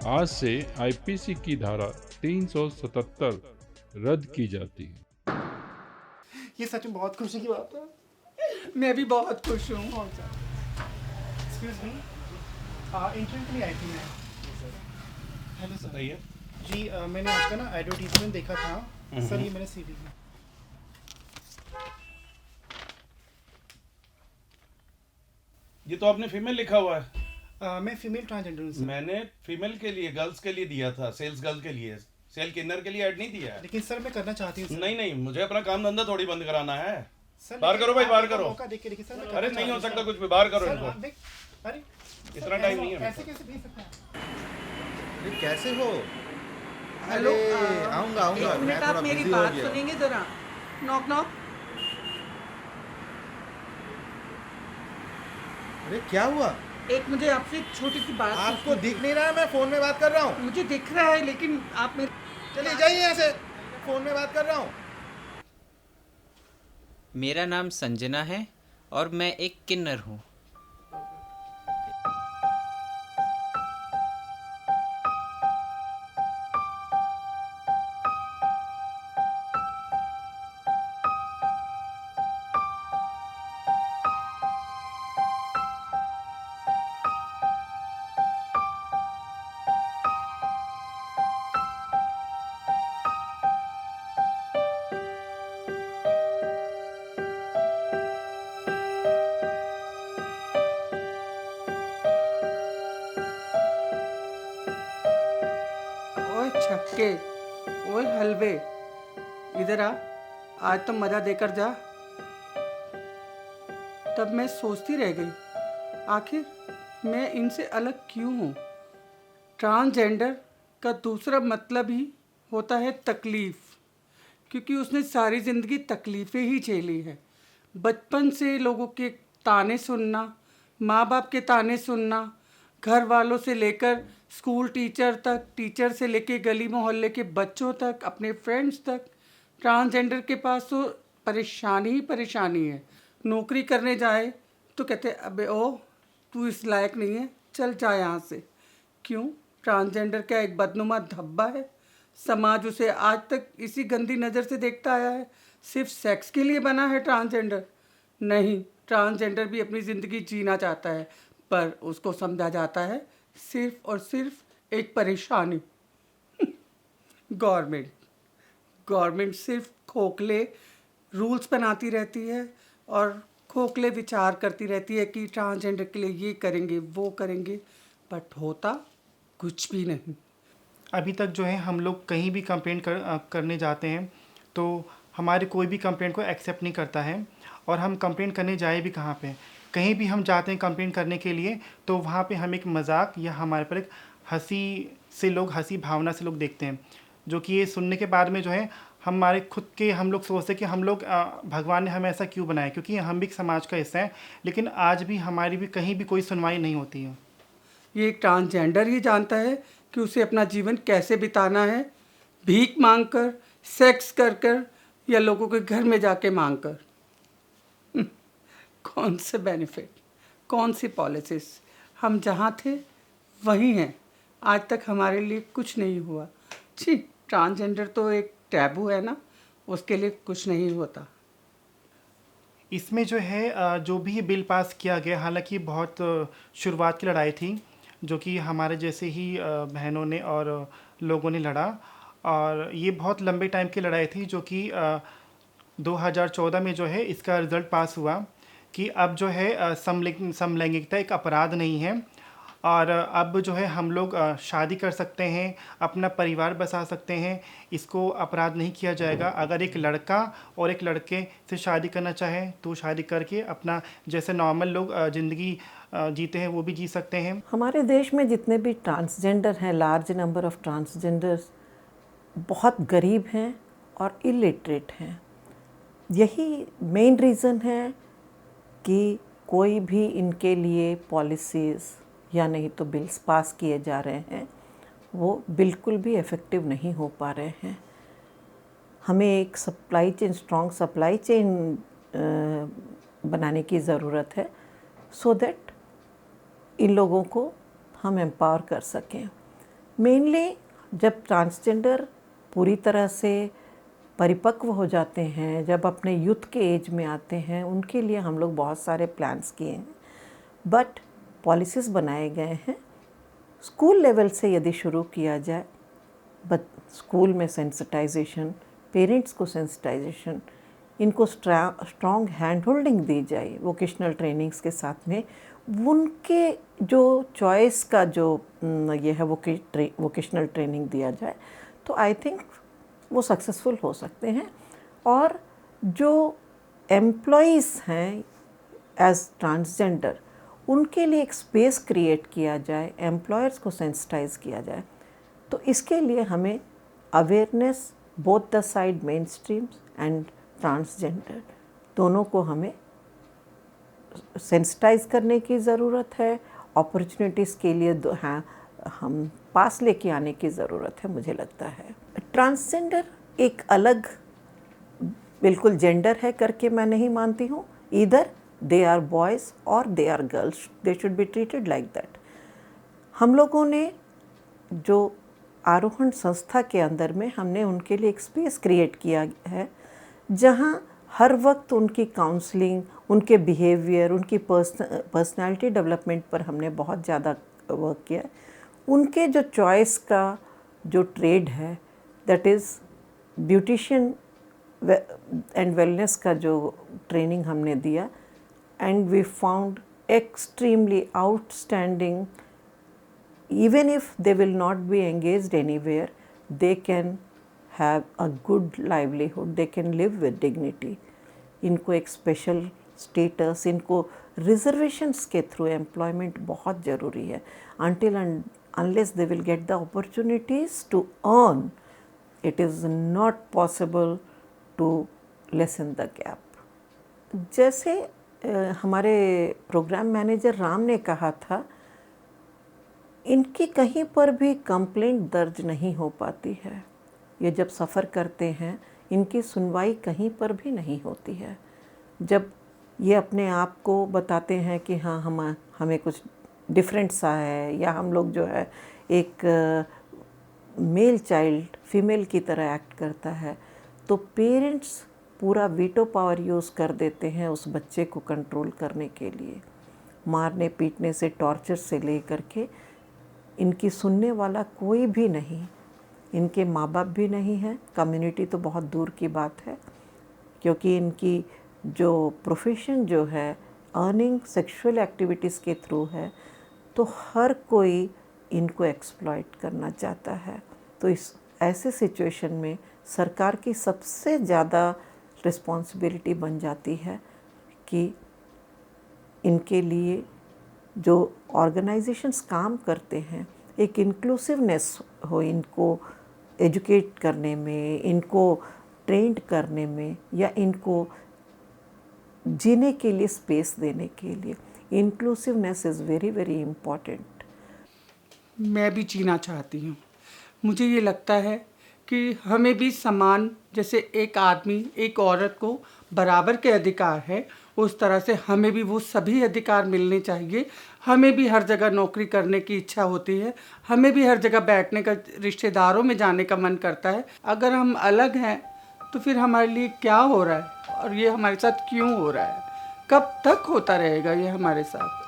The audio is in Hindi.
आज से आईपीसी की धारा 377 रद्द की जाती है। ये सच में बहुत खुशी की बात है। मैं भी बहुत खुश हूँ। एक्सक्यूज मी, इंटरव्यू के लिए आई थी मैं। Hello sir. बताइए। जी मैंने आपका ना एडवर्टीजमेंट देखा था सर, ये मैंने सीवी में। ये तो आपने फीमेल लिखा हुआ है। मैं फीमेल ट्रांसजेंडर हूँ सर। मैंने फीमेल के लिए, गर्ल्स के लिए दिया था, सेल्स गर्ल के लिए। सेल किन्नर के लिए ऐड नहीं दिया है। लेकिन सर मैं करना चाहती हूँ सर। नहीं नहीं, मुझे अपना काम धंधा थोड़ी बंद कराना है। सर बाहर लेकिन करो भाई, आप बाहर मेरा करो। मौका देख के देखिए सर, मैं अरे करना नहीं हो चाहती हूँ, सकता सर। कुछ भी, बाहर करो सर, इनको। आप देख, अरे इतना सर, टाइम नहीं है मेरे ऐसे पास। कैसे भेज सकते हैं? अरे कैसे हो? हेलो, अरे आऊंगा आऊंगा, एक मैं मिनट, थोड़ा आप मेरी बिजी हो बात गया। सुनेंगे जरा। Knock knock. अरे क्या हुआ? एक मुझे आपसे एक छोटी सी बात आपको पूछनी दिख थी। नहीं रहा है? मैं फोन में बात कर रहा हूँ। मुझे दिख रहा है लेकिन आप मेरे चलिए जाइए यहाँ से, फोन में बात कर रहा हूँ। मेरा नाम संजना है और मैं एक किन्नर हूँ। ओए छक्के, ओए हलवे, इधर आ। आज तो मजा देकर जा। तब मैं सोचती रह गई, आखिर मैं इनसे अलग क्यों हूँ। ट्रांसजेंडर का दूसरा मतलब ही होता है तकलीफ़, क्योंकि उसने सारी ज़िंदगी तकलीफ़ें ही झेली है। बचपन से लोगों के ताने सुनना, माँ बाप के ताने सुनना, घर वालों से लेकर स्कूल टीचर तक, टीचर से लेकर गली मोहल्ले के बच्चों तक, अपने फ्रेंड्स तक। ट्रांसजेंडर के पास तो परेशानी ही परेशानी है। नौकरी करने जाए तो कहते अबे ओ तू इस लायक नहीं है, चल जा यहाँ से। क्यों? ट्रांसजेंडर क्या एक बदनुमा धब्बा है? समाज उसे आज तक इसी गंदी नज़र से देखता आया है। सिर्फ सेक्स के लिए बना है ट्रांसजेंडर? नहीं, ट्रांसजेंडर भी अपनी ज़िंदगी जीना चाहता है, पर उसको समझा जाता है सिर्फ और सिर्फ एक परेशानी। गवर्नमेंट गवर्नमेंट सिर्फ खोखले रूल्स बनाती रहती है और खोखले विचार करती रहती है कि ट्रांसजेंडर के लिए ये करेंगे वो करेंगे, बट होता कुछ भी नहीं। अभी तक जो है हम लोग कहीं भी कंप्लेंट करने जाते हैं तो हमारे कोई भी कंप्लेंट को एक्सेप्ट नहीं करता है। और हम कंप्लेंट करने जाए भी कहाँ पे, कहीं भी हम जाते हैं कंप्लेंट करने के लिए तो वहाँ पे हम एक मजाक या हमारे पर एक हंसी भावना से लोग देखते हैं, जो कि ये सुनने के बाद में जो है हमारे खुद के हम लोग सोचते हैं कि हम लोग भगवान ने हमें ऐसा क्यों बनाया, क्योंकि हम भी एक समाज का हिस्सा है। लेकिन आज भी हमारी भी कहीं भी कोई सुनवाई नहीं होती है। ये एक ट्रांसजेंडर ही जानता है कि उसे अपना जीवन कैसे बिताना है, भीख मांगकर, सेक्स कर कर या लोगों के घर में जाके मांग कर। कौन से बेनिफिट, कौन सी पॉलिसीज? हम जहाँ थे वहीं हैं। आज तक हमारे लिए कुछ नहीं हुआ। छी, ट्रांसजेंडर तो एक टैबू है ना, उसके लिए कुछ नहीं होता। इसमें जो है जो भी ये बिल पास किया गया, हालांकि बहुत शुरुआत की लड़ाई थी जो कि हमारे जैसे ही बहनों ने और लोगों ने लड़ा, और ये बहुत लंबे टाइम की लड़ाई थी जो कि 2014 में जो है इसका रिज़ल्ट पास हुआ कि अब जो है समलैंगिकता एक अपराध नहीं है, और अब जो है हम लोग शादी कर सकते हैं, अपना परिवार बसा सकते हैं, इसको अपराध नहीं किया जाएगा। अगर एक लड़का और एक लड़के से शादी करना चाहे तो शादी करके अपना जैसे नॉर्मल लोग ज़िंदगी जीते हैं वो भी जी सकते हैं। हमारे देश में जितने भी ट्रांसजेंडर हैं, लार्ज नंबर ऑफ ट्रांसजेंडर्स बहुत गरीब हैं और इलिटरेट हैं। यही मेन रीज़न है कि कोई भी इनके लिए पॉलिसीज़ या नहीं तो बिल्स पास किए जा रहे हैं, वो बिल्कुल भी इफ़ेक्टिव नहीं हो पा रहे हैं। हमें एक स्ट्रॉन्ग सप्लाई चेन बनाने की ज़रूरत है सो दैट इन लोगों को हम एम्पावर कर सकें। मेनली जब ट्रांसजेंडर पूरी तरह से परिपक्व हो जाते हैं, जब अपने यूथ के एज में आते हैं, उनके लिए हम लोग बहुत सारे प्लान्स किए हैं, बट पॉलिसीज़ बनाए गए हैं। स्कूल लेवल से यदि शुरू किया जाए, बट स्कूल में सेंसिटाइजेशन, पेरेंट्स को सेंसिटाइजेशन, इनको स्ट्रॉन्ग हैंड होल्डिंग दी जाए वोकेशनल ट्रेनिंग्स के साथ में, उनके जो चॉइस का जो ये है वोकेशनल ट्रेनिंग दिया जाए, तो आई थिंक वो सक्सेसफुल हो सकते हैं। और जो एम्प्लॉइज़ हैं एज ट्रांसजेंडर, उनके लिए एक स्पेस क्रिएट किया जाए, एम्प्लॉयर्स को सेंसिटाइज किया जाए। तो इसके लिए हमें awareness both the side main streams and transgender दोनों को हमें सेंसिटाइज करने की ज़रूरत है। अपॉर्चुनिटीज़ के लिए हाँ, हम पास लेके आने की ज़रूरत है, मुझे लगता है। ट्रांसजेंडर एक अलग बिल्कुल जेंडर है करके मैं नहीं मानती हूँ। ईदर दे आर बॉयज़ और they are girls, they should be treated like that. हम लोगों ने जो आरोहण संस्था के अंदर में हमने उनके लिए एक स्पेस क्रिएट किया है, जहाँ हर वक्त उनकी काउंसलिंग, उनके बिहेवियर, उनकी पर्सनालिटी डेवलपमेंट पर हमने बहुत ज़्यादा वर्क किया। उनके जो चॉइस का जो ट्रेड है, that is beautician and wellness का जो ट्रेनिंग हमने दिया, and we found extremely outstanding. Even if they will not be engaged anywhere, they can have a good livelihood, they can live with dignity. इनको एक स्पेशल स्टेटस, इनको रिजर्वेशंस के थ्रू एम्प्लॉयमेंट बहुत ज़रूरी है। Until and unless they will get the opportunities to earn, it is not possible to lessen the gap. जैसे हमारे प्रोग्राम मैनेजर राम ने कहा था, इनकी कहीं पर भी कंप्लेंट दर्ज नहीं हो पाती है। ये जब सफ़र करते हैं, इनकी सुनवाई कहीं पर भी नहीं होती है। जब ये अपने आप को बताते हैं कि हाँ, हमें कुछ डिफरेंट सा है, या हम लोग जो है एक मेल चाइल्ड फीमेल की तरह एक्ट करता है, तो पेरेंट्स पूरा वीटो पावर यूज़ कर देते हैं उस बच्चे को कंट्रोल करने के लिए। मारने पीटने से, टॉर्चर से लेकर के इनकी सुनने वाला कोई भी नहीं। इनके माँ बाप भी नहीं हैं, कम्युनिटी तो बहुत दूर की बात है, क्योंकि इनकी जो प्रोफेशन जो है अर्निंग सेक्सुअल एक्टिविटीज़ के थ्रू है, तो हर कोई इनको एक्सप्लॉइट करना चाहता है। तो इस ऐसे सिचुएशन में सरकार की सबसे ज़्यादा रिस्पॉन्सिबिलिटी बन जाती है कि इनके लिए जो ऑर्गेनाइजेशंस काम करते हैं, एक इंक्लूसिवनेस हो, इनको एजुकेट करने में, इनको ट्रेंड करने में, या इनको जीने के लिए स्पेस देने के लिए। Inclusiveness is very very important. मैं भी जीना चाहती हूँ। मुझे ये लगता है कि हमें भी समान, जैसे एक आदमी एक औरत को बराबर के अधिकार है, उस तरह से हमें भी वो सभी अधिकार मिलने चाहिए। हमें भी हर जगह नौकरी करने की इच्छा होती है, हमें भी हर जगह बैठने का, रिश्तेदारों में जाने का मन करता है। अगर हम अलग हैं तो फिर हमारे लिए क्या हो रहा है, और ये हमारे साथ क्यों हो रहा है, कब तक होता रहेगा ये हमारे साथ।